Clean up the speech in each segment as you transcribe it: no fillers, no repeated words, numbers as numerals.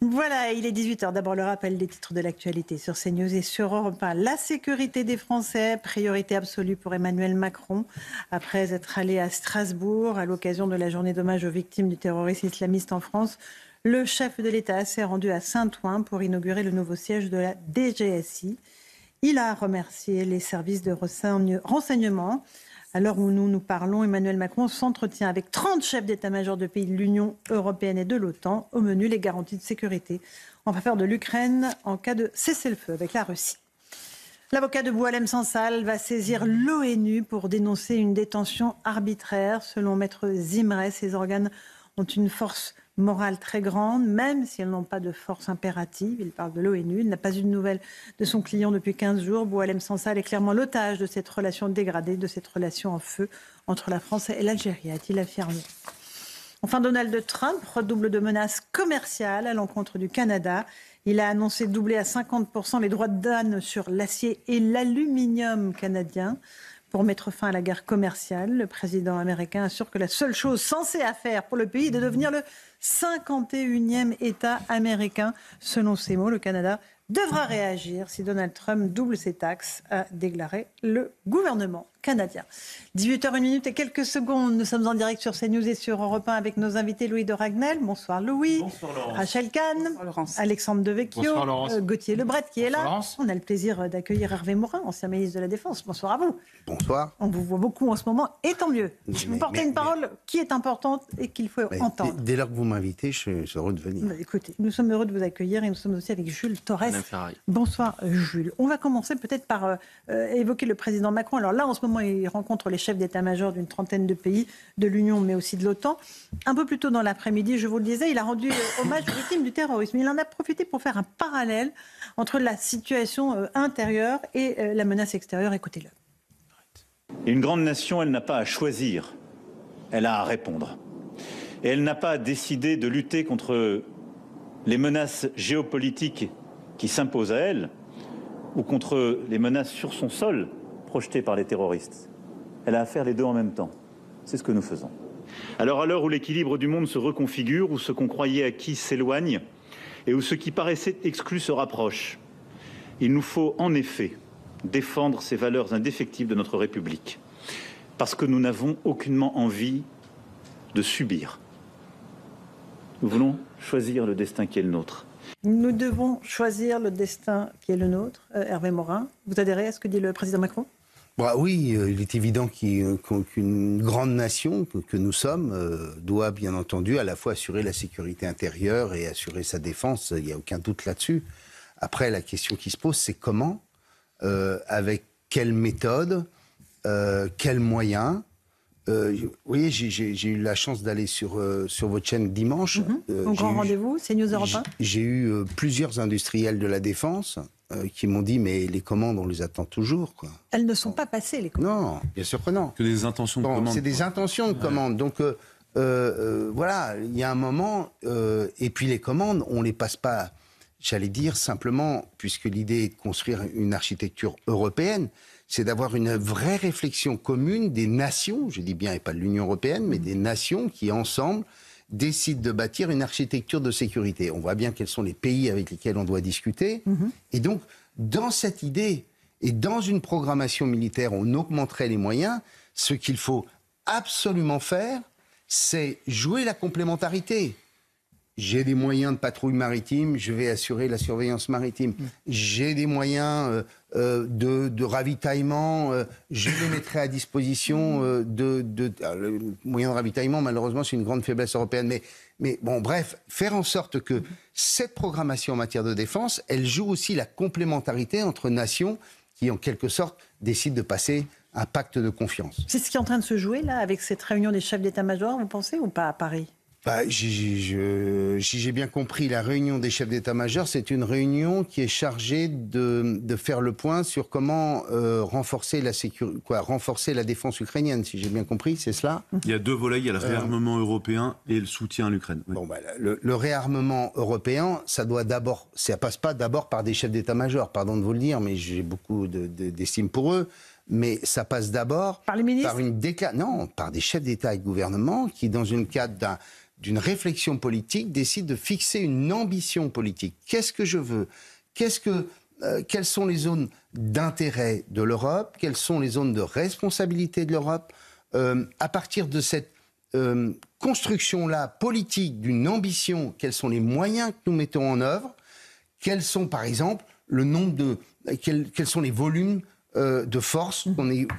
Voilà, il est 18h. D'abord le rappel des titres de l'actualité sur CNews et sur Europe 1. La sécurité des Français, priorité absolue pour Emmanuel Macron. Après être allé à Strasbourg à l'occasion de la journée d'hommage aux victimes du terrorisme islamiste en France, le chef de l'État s'est rendu à Saint-Ouen pour inaugurer le nouveau siège de la DGSI. Il a remercié les services de renseignement. À l'heure où nous parlons, Emmanuel Macron s'entretient avec 30 chefs d'état-major de pays de l'Union européenne et de l'OTAN. Au menu, les garanties de sécurité en faveur de l'Ukraine en cas de cessez-le-feu avec la Russie. L'avocat de Boualem Sansal va saisir l'ONU pour dénoncer une détention arbitraire. Selon Maître Zimret, ses organes ont une force morale très grande, même si elles n'ont pas de force impérative. Il parle de l'ONU. Il n'a pas eu de nouvelles de son client depuis 15 jours. Boualem Sansal est clairement l'otage de cette relation dégradée, de cette relation en feu entre la France et l'Algérie, a-t-il affirmé. Enfin, Donald Trump redouble de menaces commerciales à l'encontre du Canada. Il a annoncé doubler à 50% les droits de douane sur l'acier et l'aluminium canadien. Pour mettre fin à la guerre commerciale, le président américain assure que la seule chose censée à faire pour le pays est de devenir le 51e État américain. Selon ses mots, le Canada devra réagir si Donald Trump double ses taxes, a déclaré le gouvernement canadien. 18h01 et quelques secondes, nous sommes en direct sur CNews et sur Europe 1 avec nos invités Louis de Ragnel. Bonsoir Louis. Bonsoir Laurence. Rachel Kahn. Bonsoir, Alexandre Devecchio. Gauthier Lebret qui est là. Laurence. On a le plaisir d'accueillir Hervé Morin, ancien ministre de la Défense. Bonsoir à vous. Bonsoir. On vous voit beaucoup en ce moment et tant mieux. Vous portez une parole qui est importante et qu'il faut entendre. Dès lors que vous m'invitez, je suis heureux de venir. Écoutez, nous sommes heureux de vous accueillir et nous sommes aussi avec Jules Torres. Bonsoir Jules. On va commencer peut-être par évoquer le président Macron. Alors là, en ce moment, il rencontre les chefs d'état-major d'une trentaine de pays de l'Union, mais aussi de l'OTAN. Un peu plus tôt dans l'après-midi, je vous le disais, il a rendu hommage aux victimes du terrorisme. Il en a profité pour faire un parallèle entre la situation intérieure et la menace extérieure. Écoutez-le. Une grande nation, elle n'a pas à choisir, elle a à répondre. Et elle n'a pas à décider de lutter contre les menaces géopolitiques qui s'imposent à elle ou contre les menaces sur son sol projetées par les terroristes. Elle a à faire les deux en même temps. C'est ce que nous faisons. Alors à l'heure où l'équilibre du monde se reconfigure, où ce qu'on croyait acquis s'éloigne et où ce qui paraissait exclu se rapproche, il nous faut en effet défendre ces valeurs indéfectibles de notre République. Parce que nous n'avons aucunement envie de subir. Nous voulons choisir le destin qui est le nôtre. Nous devons choisir le destin qui est le nôtre. Hervé Morin, vous adhérez à ce que dit le président Macron ? Bah oui, il est évident qu'une grande nation que nous sommes doit bien entendu à la fois assurer la sécurité intérieure et assurer sa défense. Il n'y a aucun doute là-dessus. Après, la question qui se pose, c'est comment, avec quelle méthode, quels moyens. Vous voyez, j'ai eu la chance d'aller sur votre chaîne dimanche. Au grand rendez-vous, c'est News Europe 1. J'ai eu plusieurs industriels de la défense qui m'ont dit mais les commandes on les attend toujours quoi. Elles ne sont pas passées les commandes. Non, bien sûr que non. Que des intentions de commande. C'est des intentions de commande. Donc voilà, il y a un moment et puis les commandes on les passe pas. J'allais dire simplement puisque l'idée est de construire une architecture européenne. C'est d'avoir une vraie réflexion commune des nations, je dis bien, et pas de l'Union européenne, mais des nations qui, ensemble, décident de bâtir une architecture de sécurité. On voit bien quels sont les pays avec lesquels on doit discuter. Et donc, dans cette idée et dans une programmation militaire, on augmenterait les moyens. Ce qu'il faut absolument faire, c'est jouer la complémentarité. J'ai des moyens de patrouille maritime, je vais assurer la surveillance maritime. J'ai des moyens de ravitaillement, je les mettrai à disposition le moyen de ravitaillement, malheureusement, c'est une grande faiblesse européenne. Mais bon, bref, faire en sorte que cette programmation en matière de défense, elle joue aussi la complémentarité entre nations qui, en quelque sorte, décident de passer un pacte de confiance. C'est ce qui est en train de se jouer, là, avec cette réunion des chefs d'état-major, vous pensez, ou pas à Paris ? Si j'ai bien compris, la réunion des chefs d'état-major, c'est une réunion qui est chargée de faire le point sur comment renforcer la défense ukrainienne, si j'ai bien compris, c'est cela ? Il y a deux volets, il y a le réarmement européen et le soutien à l'Ukraine. Oui. Bon, le réarmement européen, ça passe pas d'abord par des chefs d'état-major, pardon de vous le dire, mais j'ai beaucoup d'estime pour eux. Mais ça passe d'abord par les ministres, par des chefs d'État et de gouvernement qui, dans une cadre d'une réflexion politique, décide de fixer une ambition politique. Qu'est-ce que je veux ? Quelles sont les zones d'intérêt de l'Europe ? Quelles sont les zones de responsabilité de l'Europe ? À partir de cette construction-là politique d'une ambition, quels sont les moyens que nous mettons en œuvre ? Quels sont, par exemple, quels sont les volumes de force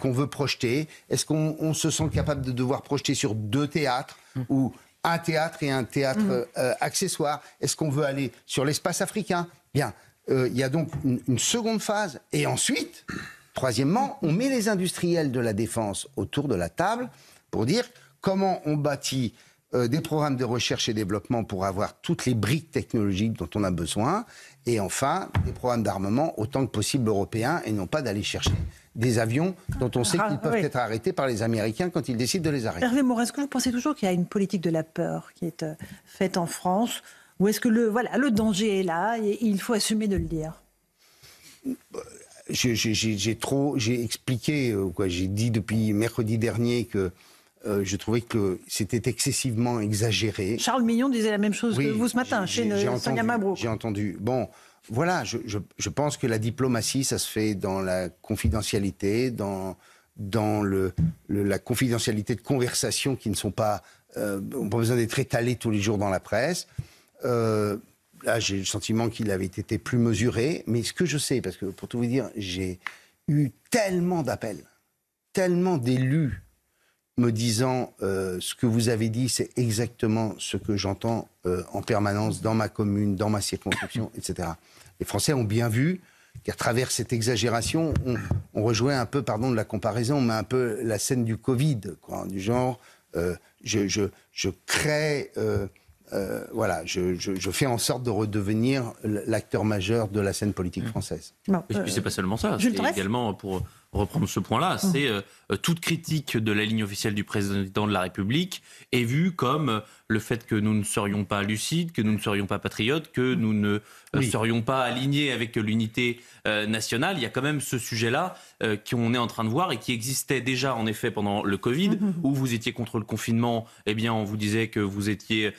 qu'on veut projeter ? Est-ce qu'on se sent capable de devoir projeter sur 2 théâtres ou un théâtre et un théâtre accessoire ? Est-ce qu'on veut aller sur l'espace africain ? Bien, il y a donc une seconde phase. Et ensuite, troisièmement, on met les industriels de la défense autour de la table pour dire comment on bâtit des programmes de recherche et développement pour avoir toutes les briques technologiques dont on a besoin, et enfin des programmes d'armement autant que possible européens, et non pas d'aller chercher des avions dont on sait qu'ils peuvent être arrêtés par les Américains quand ils décident de les arrêter. Hervé Morin, est-ce que vous pensez toujours qu'il y a une politique de la peur qui est faite en France, ou est-ce que le danger est là et il faut assumer de le dire ? J'ai expliqué, j'ai dit depuis mercredi dernier que je trouvais que c'était excessivement exagéré. Charles Mignon disait la même chose que vous ce matin, chez Sonia Mabrouk. J'ai entendu. Bon, voilà, je pense que la diplomatie, ça se fait dans la confidentialité, dans la confidentialité de conversations qui ne sont pas... on n'a pas besoin d'être étalées tous les jours dans la presse. Là, j'ai le sentiment qu'il avait été plus mesuré. Mais ce que je sais, parce que pour tout vous dire, j'ai eu tellement d'appels, tellement d'élus me disant ce que vous avez dit, c'est exactement ce que j'entends en permanence dans ma commune, dans ma circonscription, etc. Les Français ont bien vu qu'à travers cette exagération, on rejoint un peu, pardon de la comparaison, mais un peu la scène du Covid, quoi, du genre, je crée... je fais en sorte de redevenir l'acteur majeur de la scène politique française. Non, et puis c'est pas seulement ça, c'est également, pour reprendre ce point-là, c'est toute critique de la ligne officielle du président de la République est vue comme le fait que nous ne serions pas lucides, que nous ne serions pas patriotes, que nous ne serions pas alignés avec l'unité nationale. Il y a quand même ce sujet-là qu'on est en train de voir et qui existait déjà en effet pendant le Covid, où vous étiez contre le confinement, eh bien on vous disait que vous étiez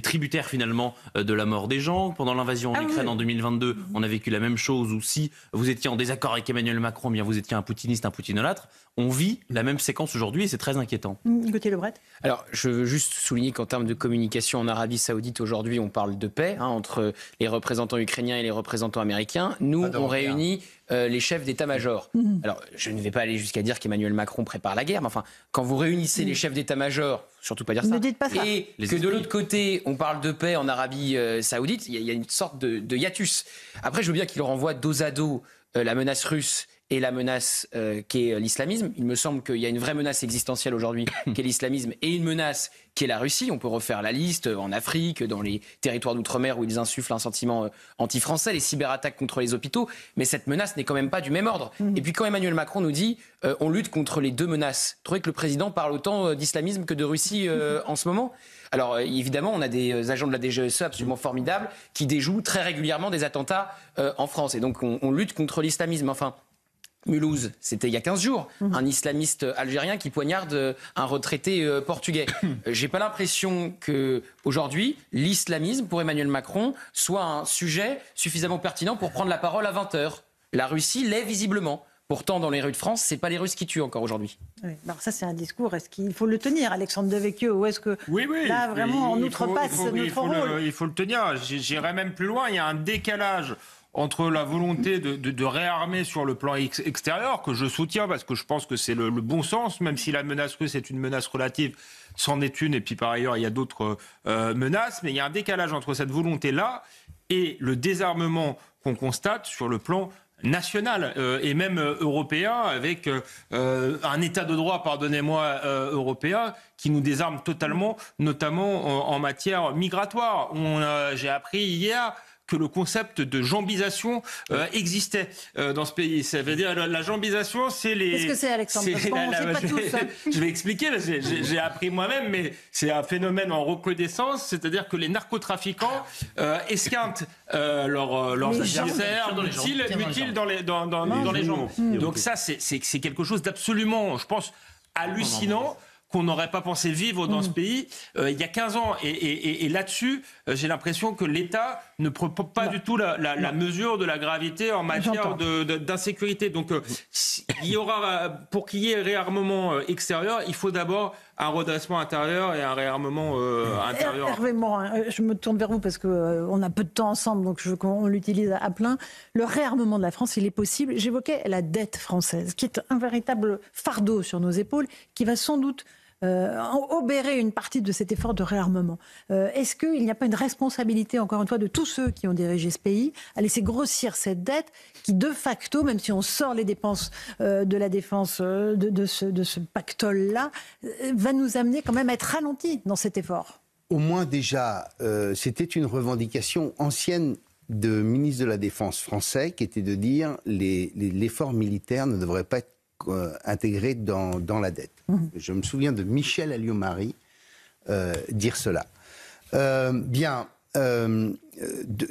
tributaire finalement de la mort des gens. Pendant l'invasion en Ukraine en 2022, on a vécu la même chose, où si vous étiez en désaccord avec Emmanuel Macron, eh bien vous étiez un poutiniste, un poutinolâtre. On vit la même séquence aujourd'hui et c'est très inquiétant. Gauthier Lebret. Alors, je veux juste souligner qu'en termes de communication en Arabie Saoudite, aujourd'hui, on parle de paix entre les représentants ukrainiens et les représentants américains. Nous, on réunit les chefs d'état-major. Alors, je ne vais pas aller jusqu'à dire qu'Emmanuel Macron prépare la guerre, mais enfin, quand vous réunissez les chefs d'état-major, surtout pas dire ça, ne dites pas ça. Et que de l'autre côté, on parle de paix en Arabie Saoudite, il y a une sorte de hiatus. Après, je veux bien qu'il renvoie dos à dos la menace russe et la menace qu'est l'islamisme. Il me semble qu'il y a une vraie menace existentielle aujourd'hui qu'est l'islamisme et une menace qu'est la Russie. On peut refaire la liste en Afrique, dans les territoires d'outre-mer où ils insufflent un sentiment anti-français, les cyberattaques contre les hôpitaux. Mais cette menace n'est quand même pas du même ordre. Et puis quand Emmanuel Macron nous dit on lutte contre les deux menaces, vous trouvez que le président parle autant d'islamisme que de Russie en ce moment ? Alors évidemment, on a des agents de la DGSE absolument formidables qui déjouent très régulièrement des attentats en France. Et donc on lutte contre l'islamisme. Enfin, Mulhouse, c'était il y a 15 jours, un islamiste algérien qui poignarde un retraité portugais. J'ai pas l'impression que aujourd'hui l'islamisme pour Emmanuel Macron soit un sujet suffisamment pertinent pour prendre la parole à 20h. La Russie l'est visiblement. Pourtant, dans les rues de France, c'est pas les Russes qui tuent encore aujourd'hui. Oui. Alors ça, c'est un discours. Est-ce qu'il faut le tenir, Alexandre Devecchio, ou est-ce que là, vraiment, on outrepasse notre rôle ? Il faut le tenir. J'irai même plus loin. Il y a un décalage entre la volonté de réarmer sur le plan extérieur, que je soutiens parce que je pense que c'est le bon sens, même si la menace russe est une menace relative, c'en est une, et puis par ailleurs il y a d'autres menaces, mais il y a un décalage entre cette volonté-là et le désarmement qu'on constate sur le plan national et même européen, avec un état de droit, pardonnez-moi, européen, qui nous désarme totalement, notamment en matière migratoire. J'ai appris hier que le concept de jambisation existait dans ce pays. Ça veut dire la jambisation, c'est les... Qu'est-ce que c'est, Alexandre ? Parce qu'on ne sait pas tous. Je vais expliquer, j'ai appris moi-même, mais c'est un phénomène en recrudescence, c'est-à-dire que les narcotrafiquants esquintent leurs adversaires mutiles dans les jambes. Donc ça, c'est quelque chose d'absolument, je pense, hallucinant. qu'on n'aurait pas pensé vivre dans ce pays il y a 15 ans. Et là-dessus, j'ai l'impression que l'État ne prend pas du tout la mesure de la gravité en matière d'insécurité. Donc, il y aura, pour qu'il y ait réarmement extérieur, il faut d'abord un redressement intérieur et un réarmement intérieur. Hervé Morin, je me tourne vers vous parce qu'on a peu de temps ensemble, donc je veux qu'on l'utilise à plein. Le réarmement de la France, il est possible. J'évoquais la dette française, qui est un véritable fardeau sur nos épaules, qui va sans doute obérer une partie de cet effort de réarmement. Est-ce qu'il n'y a pas une responsabilité, encore une fois, de tous ceux qui ont dirigé ce pays, à laisser grossir cette dette qui, de facto, même si on sort les dépenses de la défense de ce pactole-là, va nous amener quand même à être ralentis dans cet effort? Au moins déjà, c'était une revendication ancienne de ministre de la Défense français, qui était de dire l'effort militaire ne devrait pas être intégré dans la dette. Je me souviens de Michel Alliot-Marie dire cela.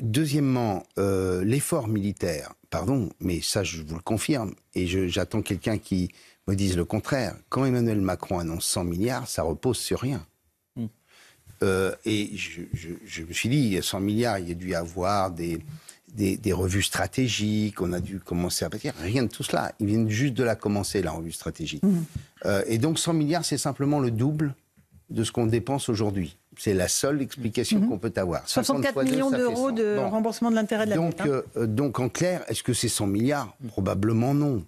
Deuxièmement, l'effort militaire, pardon, mais ça je vous le confirme, et j'attends quelqu'un qui me dise le contraire. Quand Emmanuel Macron annonce 100 milliards, ça repose sur rien. Et je me suis dit, 100 milliards, il y a dû y avoir des revues stratégiques, on a dû commencer à bâtir. Rien de tout cela. Ils viennent juste de la commencer, la revue stratégique. Et donc 100 milliards, c'est simplement le double de ce qu'on dépense aujourd'hui. C'est la seule explication qu'on peut avoir. 64 millions d'euros de remboursement de l'intérêt de la dette. Donc en clair, est-ce que c'est 100 milliards ? Probablement non.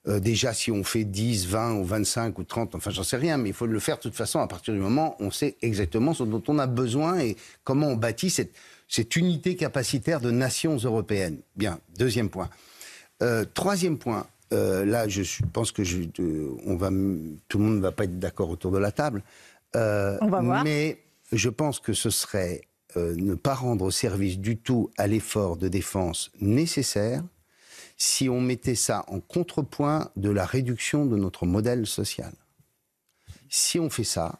Déjà, si on fait 10, 20 ou 25 ou 30, enfin j'en sais rien, mais il faut le faire de toute façon à partir du moment où on sait exactement ce dont on a besoin et comment on bâtit cette unité capacitaire de nations européennes. Bien, deuxième point. Troisième point, là je pense que tout le monde ne va pas être d'accord autour de la table. On va voir. Mais je pense que ce serait ne pas rendre service du tout à l'effort de défense nécessaire si on mettait ça en contrepoint de la réduction de notre modèle social. Si on fait ça,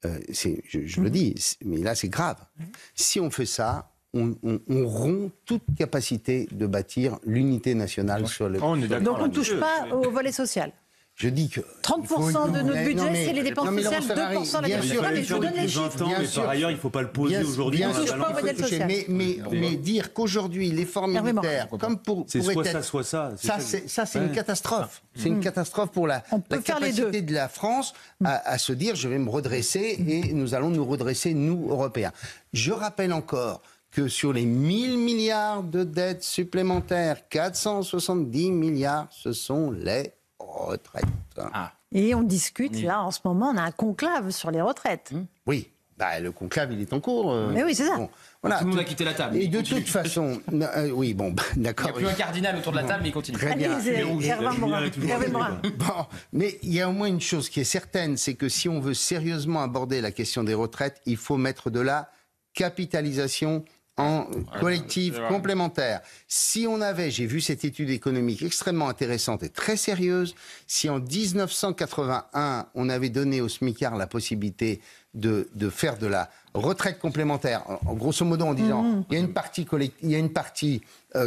je le dis, mais là c'est grave. Si on fait ça, on rompt toute capacité de bâtir l'unité nationale sur le... Donc on ne touche pas au volet social. Je dis que... 30% de notre budget, c'est les dépenses sociales, 2% la bien sûr, mais je vous donne les chiffres. Mais par ailleurs, il ne faut pas le poser aujourd'hui. On ne touche pas au modèle social. Mais dire qu'aujourd'hui, l'effort militaire, comme c'est soit ça, soit ça. Ça, c'est une catastrophe. C'est une catastrophe pour la capacité de la France à se dire, je vais me redresser et nous allons nous redresser, nous, Européens. Je rappelle encore que sur les 1000 milliards de dettes supplémentaires, 470 milliards, ce sont les retraites. Et on discute, là, en ce moment, on a un conclave sur les retraites. Oui, le conclave, il est en cours. Mais oui, c'est ça. Bon, voilà, tout le monde a quitté la table. Et de toute façon, oui, bon, d'accord. Il n'y a plus un cardinal autour de la table, mais il continue. Très bien. Hervé Morin. Bon, mais il y a au moins une chose qui est certaine, c'est que si on veut sérieusement aborder la question des retraites, il faut mettre de la capitalisation en collectif complémentaire. Si on avait, j'ai vu cette étude économique extrêmement intéressante et très sérieuse, si en 1981, on avait donné aux smicards la possibilité de faire de la retraite complémentaire, en grosso modo en disant, il y a une partie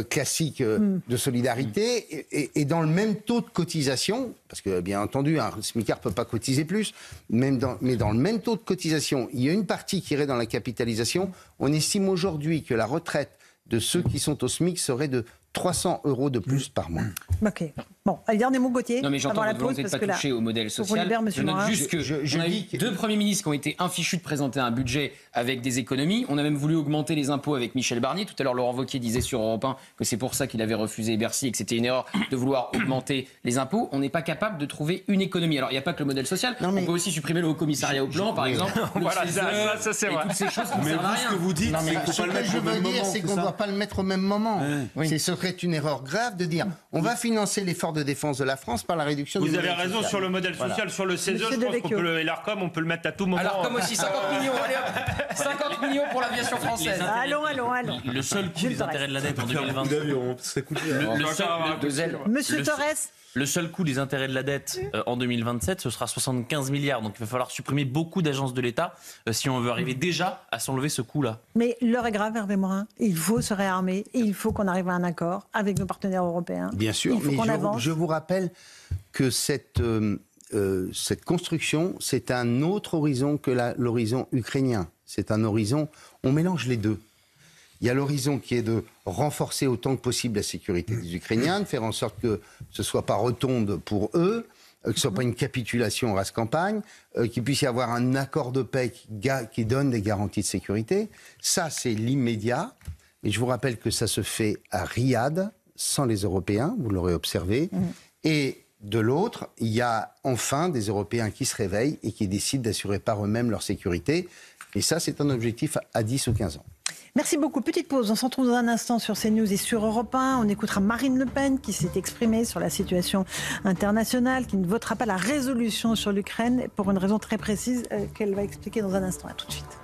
classique de solidarité et dans le même taux de cotisation, parce que bien entendu, un smicard ne peut pas cotiser plus, mais dans le même taux de cotisation, il y a une partie qui irait dans la capitalisation. On estime aujourd'hui que la retraite de ceux qui sont au SMIC serait de 300 € de plus par mois. Ok. Bon, allez, dernier mot, Gauthier. Non, mais j'entends votre volonté de ne pas toucher au modèle social. Je note juste que on a eu 2 premiers ministres qui ont été infichus de présenter un budget avec des économies. On a même voulu augmenter les impôts avec Michel Barnier. Tout à l'heure, Laurent Wauquiez disait sur Europe 1 que c'est pour ça qu'il avait refusé Bercy et que c'était une erreur de vouloir augmenter les impôts. On n'est pas capable de trouver une économie. Alors, il n'y a pas que le modèle social. On peut aussi supprimer le Haut Commissariat au Plan, par exemple. Voilà, ça c'est vrai. Toutes ces choses qui ne servent à rien. Ce que vous dites, c'est qu'il ne faut pas le mettre au même moment. C'est qu'on ne doit pas le mettre au même moment. Ce serait une erreur grave de dire on va financer l'effort de défense de la France par la réduction du Vous avez modèle raison social. sur le modèle social, sur le CESE, je pense qu'on peut et l'ARCOM, on peut le mettre à tout moment. Alors comme aussi 50 millions, allez hop, 50 millions pour l'aviation française. Allons. Le seul coût des intérêts de la dette en 2020. Monsieur Torres. Le seul coût des intérêts de la dette en 2027, ce sera 75 milliards. Donc il va falloir supprimer beaucoup d'agences de l'État si on veut arriver déjà à s'enlever ce coût-là. Mais l'heure est grave, Hervé Morin. Il faut se réarmer et il faut qu'on arrive à un accord avec nos partenaires européens. Bien sûr, mais je vous rappelle que cette construction, c'est un autre horizon que l'horizon ukrainien. C'est un horizon, on mélange les deux. Il y a l'horizon qui est de renforcer autant que possible la sécurité des Ukrainiens, de faire en sorte que ce ne soit pas retombe pour eux, que ce ne soit pas une capitulation en race campagne, qu'il puisse y avoir un accord de paix qui donne des garanties de sécurité. Ça, c'est l'immédiat. Et je vous rappelle que ça se fait à Riyad, sans les Européens, vous l'aurez observé. Et de l'autre, il y a enfin des Européens qui se réveillent et qui décident d'assurer par eux-mêmes leur sécurité. Et ça, c'est un objectif à 10 ou 15 ans. Merci beaucoup. Petite pause. On se retrouve dans un instant sur CNews et sur Europe 1. On écoutera Marine Le Pen qui s'est exprimée sur la situation internationale, qui ne votera pas la résolution sur l'Ukraine pour une raison très précise qu'elle va expliquer dans un instant. À tout de suite.